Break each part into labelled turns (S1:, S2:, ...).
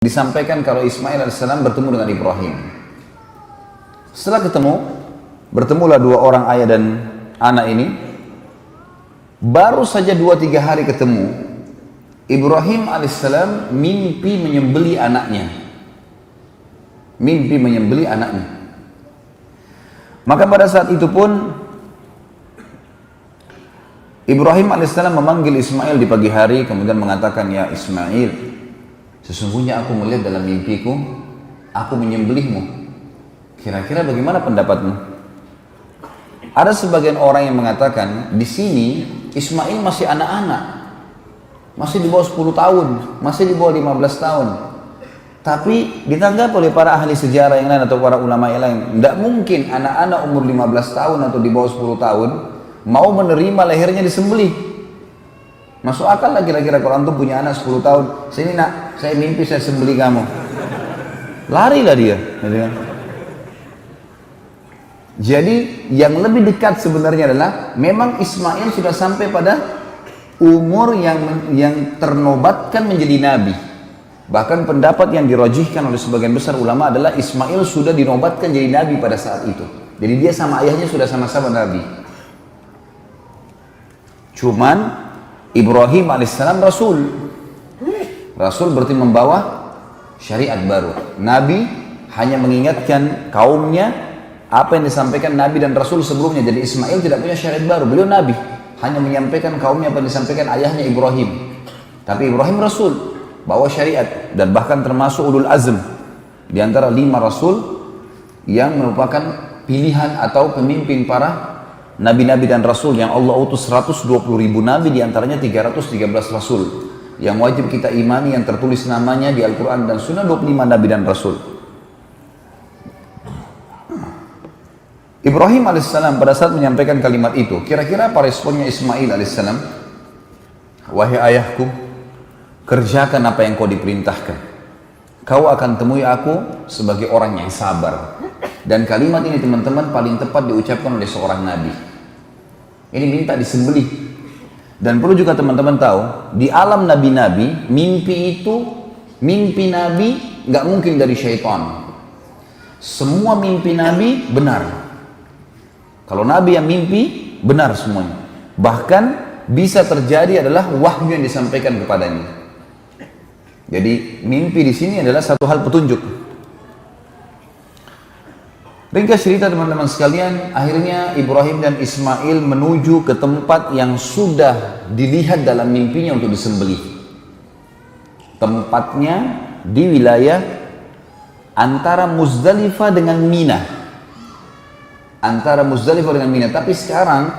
S1: Disampaikan kalau Ismail alaihissalam bertemu dengan Ibrahim. Setelah bertemulah dua orang ayah dan anak ini. Baru saja 2-3 hari ketemu, Ibrahim alaihissalam mimpi menyembelih anaknya. Maka pada saat itu pun Ibrahim alaihissalam memanggil Ismail di pagi hari, kemudian mengatakan, "Ya Ismail, sesungguhnya aku melihat dalam mimpiku, aku menyembelihmu. Kira-kira bagaimana pendapatmu?" Ada sebagian orang yang mengatakan, di sini Ismail masih anak-anak, masih di bawah 10 tahun, masih di bawah 15 tahun. Tapi ditanggapi oleh para ahli sejarah yang lain atau para ulama yang lain, tidak mungkin anak-anak umur 15 tahun atau di bawah 10 tahun mau menerima lehernya disembelih. Masuk akal lah kira-kira kalau antum punya anak 10 tahun, "Sini nak, saya mimpi saya sembelih kamu." Larilah dia. Jadi yang lebih dekat sebenarnya adalah memang Ismail sudah sampai pada umur yang ternobatkan menjadi nabi. Bahkan pendapat yang dirajihkan oleh sebagian besar ulama adalah Ismail sudah dinobatkan jadi nabi pada saat itu. Jadi dia sama ayahnya sudah sama-sama nabi. Cuman Ibrahim alaihissalam Rasul. Rasul berarti membawa syariat baru. Nabi hanya mengingatkan kaumnya apa yang disampaikan Nabi dan Rasul sebelumnya. Jadi Ismail tidak punya syariat baru. Beliau Nabi. Hanya menyampaikan kaumnya apa yang disampaikan ayahnya Ibrahim. Tapi Ibrahim Rasul. Bawa syariat. Dan bahkan termasuk ulul azm. Di antara 5 Rasul yang merupakan pilihan atau pemimpin para Nabi-Nabi dan Rasul yang Allah utus 120.000 Nabi, diantaranya 313 Rasul yang wajib kita imani, yang tertulis namanya di Al-Quran dan Sunnah, 25 Nabi dan Rasul. Ibrahim alaihissalam pada saat menyampaikan kalimat itu, kira-kira apa responnya Ismail alaihissalam? "Wahai ayahku, kerjakan apa yang kau diperintahkan. Kau akan temui aku sebagai orang yang sabar." Dan kalimat ini teman-teman paling tepat diucapkan oleh seorang Nabi. Ini minta disembelih. Dan perlu juga teman-teman tahu, di alam nabi-nabi, mimpi nabi nggak mungkin dari syaitan. Semua mimpi nabi benar. Kalau nabi yang mimpi, benar semuanya. Bahkan bisa terjadi adalah wahyu yang disampaikan kepadanya. Jadi mimpi di sini adalah satu hal petunjuk. Ringkas cerita teman-teman sekalian, akhirnya Ibrahim dan Ismail menuju ke tempat yang sudah dilihat dalam mimpinya untuk disembelih. Tempatnya di wilayah antara Muzdalifah dengan Mina. Tapi sekarang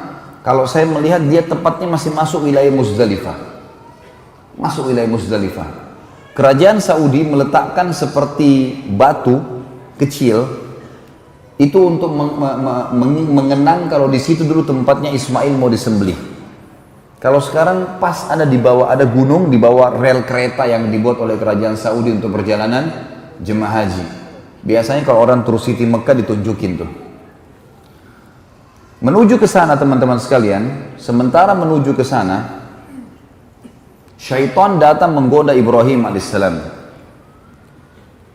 S1: kalau saya melihat dia tepatnya masih masuk wilayah Muzdalifah. Kerajaan Saudi meletakkan seperti batu kecil itu untuk mengenang kalau di situ dulu tempatnya Ismail mau disembelih. Kalau sekarang pas ada di bawah, ada gunung di bawah rel kereta yang dibuat oleh kerajaan Saudi untuk perjalanan jemaah haji. Biasanya kalau orang terus Siti Mekah ditunjukin tuh. Menuju ke sana teman-teman sekalian, sementara menuju ke sana, syaitan datang menggoda Ibrahim alaihissalam.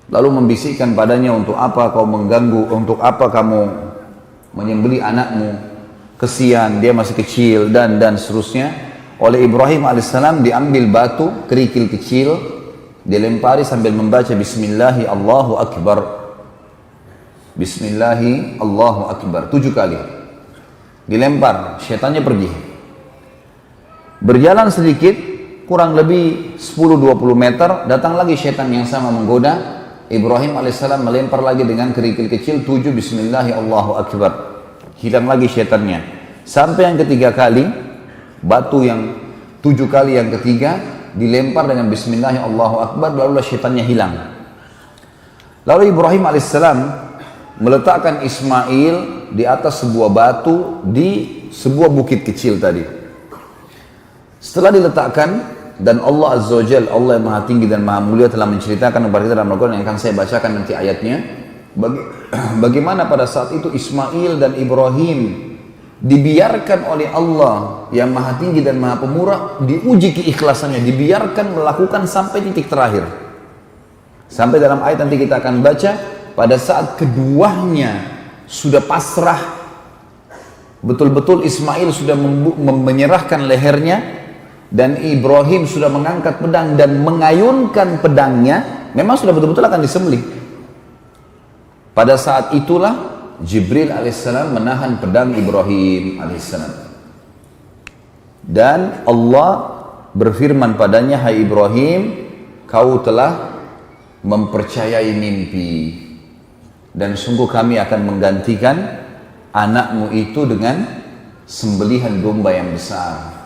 S1: Lalu membisikkan padanya, "Untuk apa kau mengganggu, untuk apa kamu menyembelih anakmu, kesian, dia masih kecil," dan seterusnya. Oleh Ibrahim alaihissalam diambil batu kerikil kecil, dilempari sambil membaca Bismillahi Allahu Akbar. Bismillahi Allahu Akbar 7 kali. Dilempar, syaitannya pergi. Berjalan sedikit, kurang lebih 10-20 meter, datang lagi syaitan yang sama menggoda. Ibrahim alaihissalam melempar lagi dengan kerikil kecil 7 Bismillahi Allahu Akbar. Hilang lagi syaitannya. Sampai yang ketiga kali, batu yang 7 kali yang ketiga dilempar dengan Bismillahi Allahu Akbar, lalu syaitannya hilang. Lalu Ibrahim alaihissalam meletakkan Ismail di atas sebuah batu di sebuah bukit kecil tadi. Setelah diletakkan, dan Allah Azza wa Jalla, Allah yang maha tinggi dan maha mulia, telah menceritakan kepada kita dalam Al-Quran yang akan saya bacakan nanti ayatnya, bagaimana pada saat itu Ismail dan Ibrahim dibiarkan oleh Allah yang maha tinggi dan maha pemurah, diuji keikhlasannya, dibiarkan melakukan sampai titik terakhir. Sampai dalam ayat nanti kita akan baca, pada saat keduanya sudah pasrah, betul-betul Ismail sudah menyerahkan lehernya, dan Ibrahim sudah mengangkat pedang dan mengayunkan pedangnya, memang sudah betul-betul akan disembelih. Pada saat itulah Jibril alaihissalam menahan pedang Ibrahim alaihissalam. Dan Allah berfirman padanya, hai Ibrahim, kau telah mempercayai mimpi, dan sungguh kami akan menggantikan anakmu itu dengan sembelihan domba yang besar.